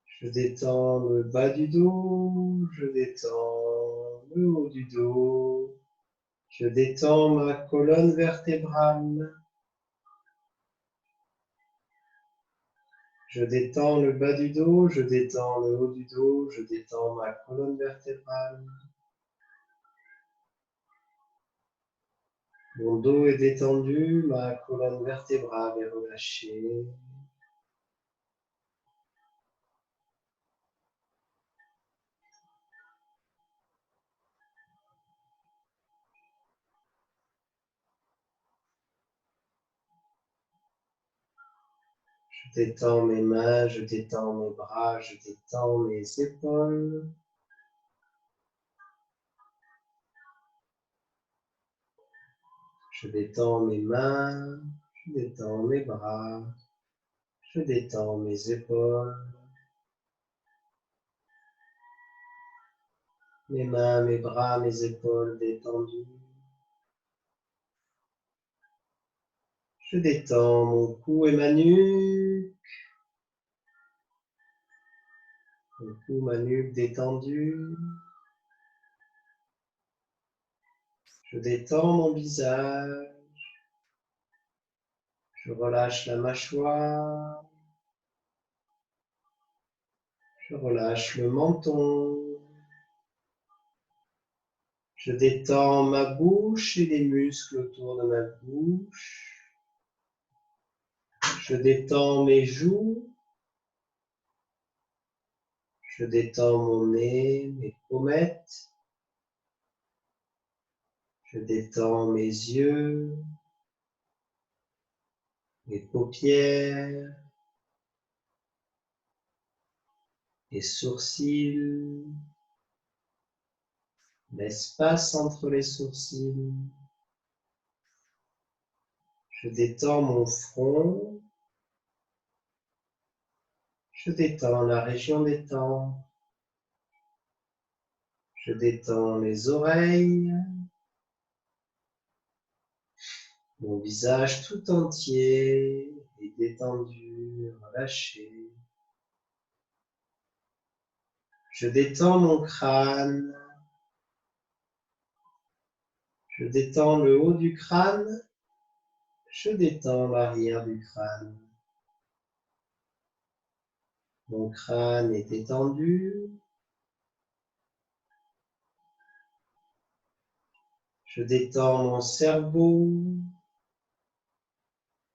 Je détends le bas du dos, je détends le haut du dos. Je détends ma colonne vertébrale. Je détends le bas du dos, je détends le haut du dos, je détends ma colonne vertébrale. Mon dos est détendu, ma colonne vertébrale est relâchée. Je détends mes mains, je détends mes bras, je détends mes épaules. Je détends mes mains, je détends mes bras, je détends mes épaules. Mes mains, mes bras, mes épaules détendus. Je détends mon cou et ma nuque. Mon cou, ma nuque détendus. Je détends mon visage. Je relâche la mâchoire. Je relâche le menton. Je détends ma bouche et les muscles autour de ma bouche. Je détends mes joues. Je détends mon nez, mes pommettes. Je détends mes yeux, mes paupières, les sourcils, l'espace entre les sourcils. Je détends mon front. Je détends la région des tempes. Je détends les oreilles, mon visage tout entier est détendu, relâché. Je détends mon crâne, je détends le haut du crâne, je détends l'arrière du crâne. Mon crâne est étendu. Je détends mon cerveau.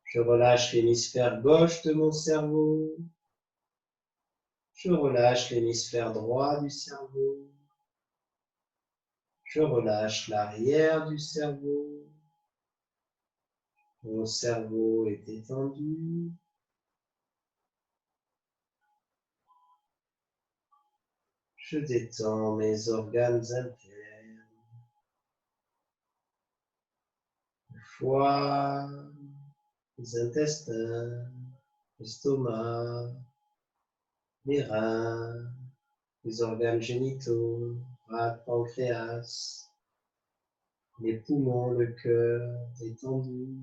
Je relâche l'hémisphère gauche de mon cerveau. Je relâche l'hémisphère droit du cerveau. Je relâche l'arrière du cerveau. Mon cerveau est étendu. Je détends mes organes internes. Le foie, les intestins, l'estomac, les reins, les organes génitaux, rate, pancréas, les poumons, le cœur détendu.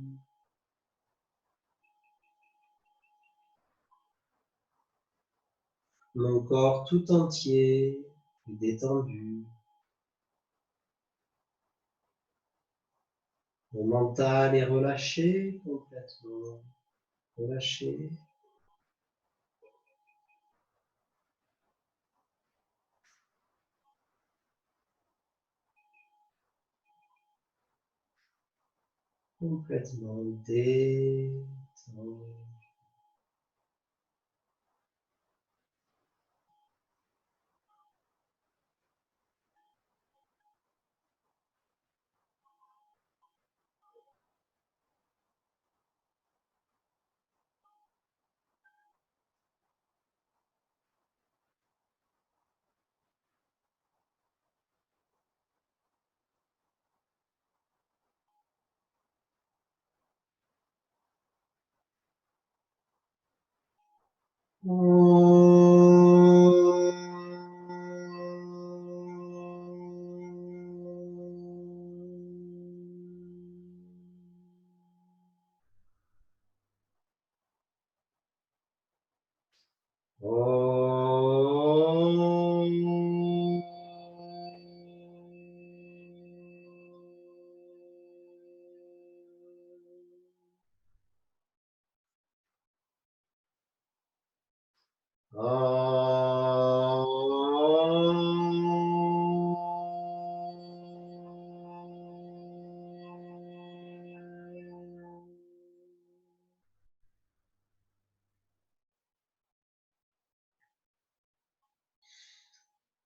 Mon corps tout entier est détendu. Mon mental est relâché, complètement relâché. Complètement détendu.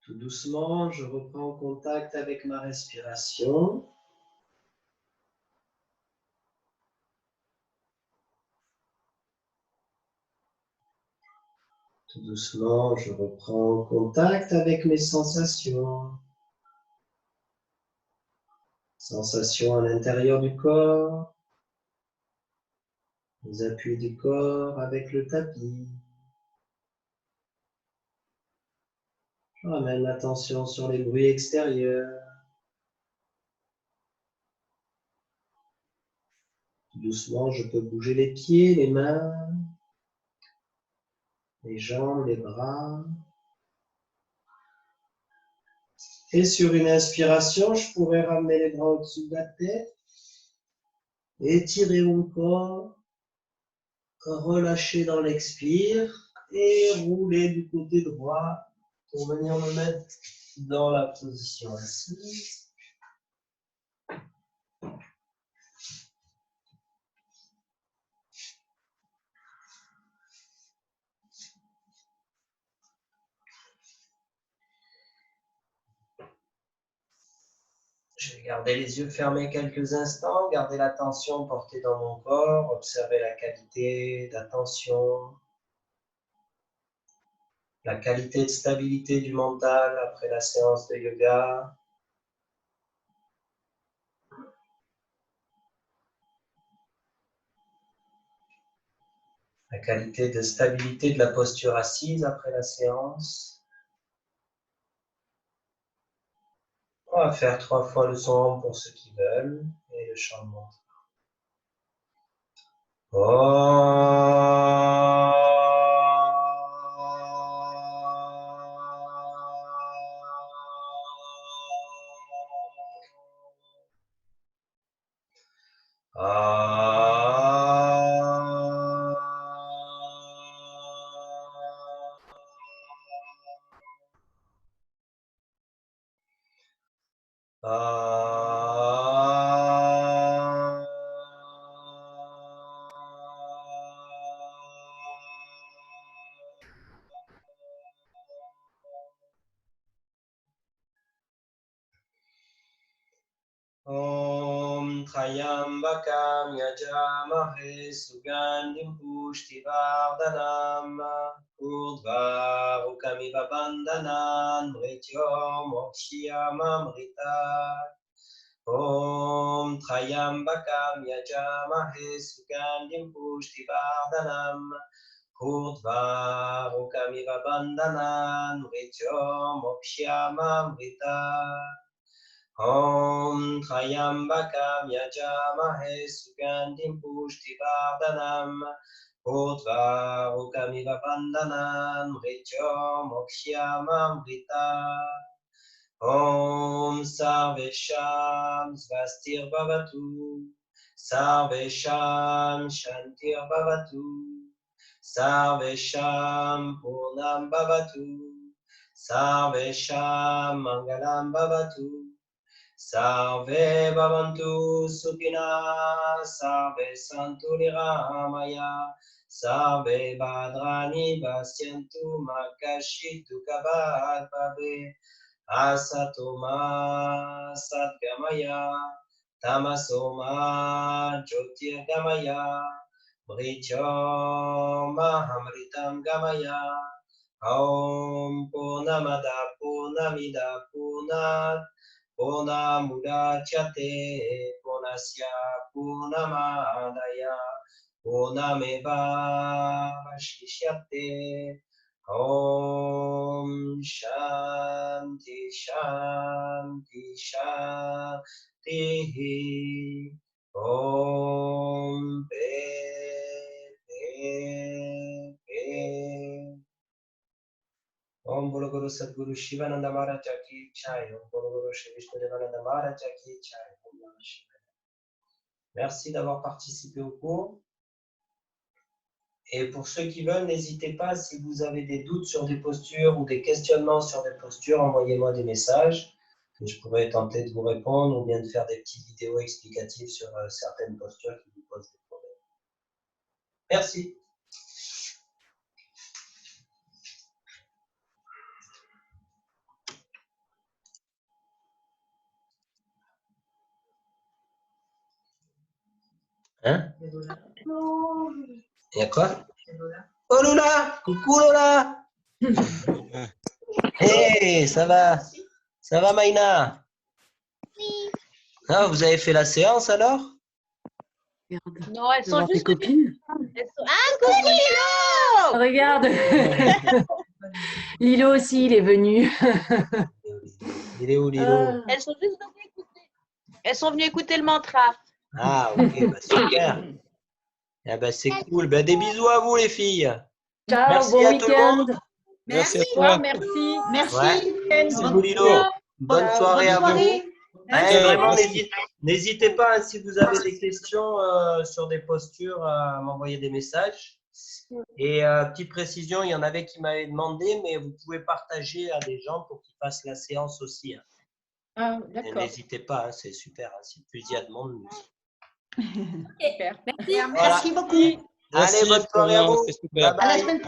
Tout doucement, je reprends contact avec ma respiration. Tout doucement, je reprends contact avec mes sensations. Sensations à l'intérieur du corps. Les appuis du corps avec le tapis. Je ramène l'attention sur les bruits extérieurs. Tout doucement, je peux bouger les pieds, les mains, les jambes, les bras. Et sur une inspiration, je pourrais ramener les bras au-dessus de la tête. Étirer mon corps. Relâcher dans l'expire. Et rouler du côté droit pour venir me mettre dans la position assise. Je vais garder les yeux fermés quelques instants, garder l'attention portée dans mon corps, observer la qualité d'attention, la qualité de stabilité du mental après la séance de yoga. La qualité de stabilité de la posture assise après la séance. On va faire 3 fois le son pour ceux qui veulent et le chant de mantra. Om Trayambakam Yajamahe Sugandhim Pushtivardhanam Urdhvarukamiva Bandhanan Mrityo Mokshiyamamrita Om Trayambakam Yajamahe Sugandhim Pushtivardhanam Urdhvarukamiva Bandhanan Mrityo Mokshiyamamrita Om Trayambakam Yajamahe Sugandhim Pushtivardhanam Urdhvarukamiva Bandhanan Mrityo Mokshiyamamrita Om Sarvesham Svastir Bhavatu Sarvesham Shantir Bhavatu Sarvesham Purnam Bhavatu Sarvesham Mangalam Bhavatu Sarve Bhavantu Sukhina, Sarve Santu Niramaya, Sarve Bhadrani Pasyantu Makashitu Kabad Bhave, Asatoma Satgamaya, Tamasoma Jyotirgamaya, Mrityoma Hamritam Gamaya, Om Purnamada Purnamida Purnat, Purnamudachyate Purnasya Purnamadaya Purnameva Vashishyate Om Shanti Shanti Shanti Om Pe Om Bolo Guru Sadguru Shivananda Maharaj Ki Jai. Om Bolo Guru Shri Vishnudevananda Maharaj Ki Jai. Om Namah Shivaya. Merci d'avoir participé au cours. Et pour ceux qui veulent, n'hésitez pas, si vous avez des doutes sur des postures ou des questionnements sur des postures, envoyez-moi des messages et je pourrai tenter de vous répondre ou bien de faire des petites vidéos explicatives sur certaines postures qui vous posent des problèmes. Merci. Hein? Il y a quoi? Oh Lola! Coucou Lola! Hey, ça va? Ça va Maïna? Oui. Ah, vous avez fait la séance alors? Non, elles sont juste copines. Ah, coucou Lilo! Regarde. Lilo aussi, il est venu. Il est où Lilo? Elles sont juste venues écouter. Elles sont venues écouter le mantra. Ah, ok, bah, super. Eh ben, c'est cool. Ben, des bisous à vous les filles. Ciao, Merci bon à tout le week-end. monde. Merci à Toi, toi. merci. Ouais. Bisous Lilo. Bonne Ciao. soirée à vous. Ciao. Vraiment, n'hésitez pas, si vous avez des questions sur des postures, à m'envoyer des messages. Et petite précision, il y en avait qui m'avaient demandé, mais vous pouvez partager à des gens pour qu'ils fassent la séance aussi. Hein. Ah, Et d'accord. n'hésitez pas, hein, c'est super. Hein, si plus il y a de monde, mieux. Super. Merci. Voilà. Merci beaucoup. Allez, bonne soirée à vous. C'était super. Bye bye.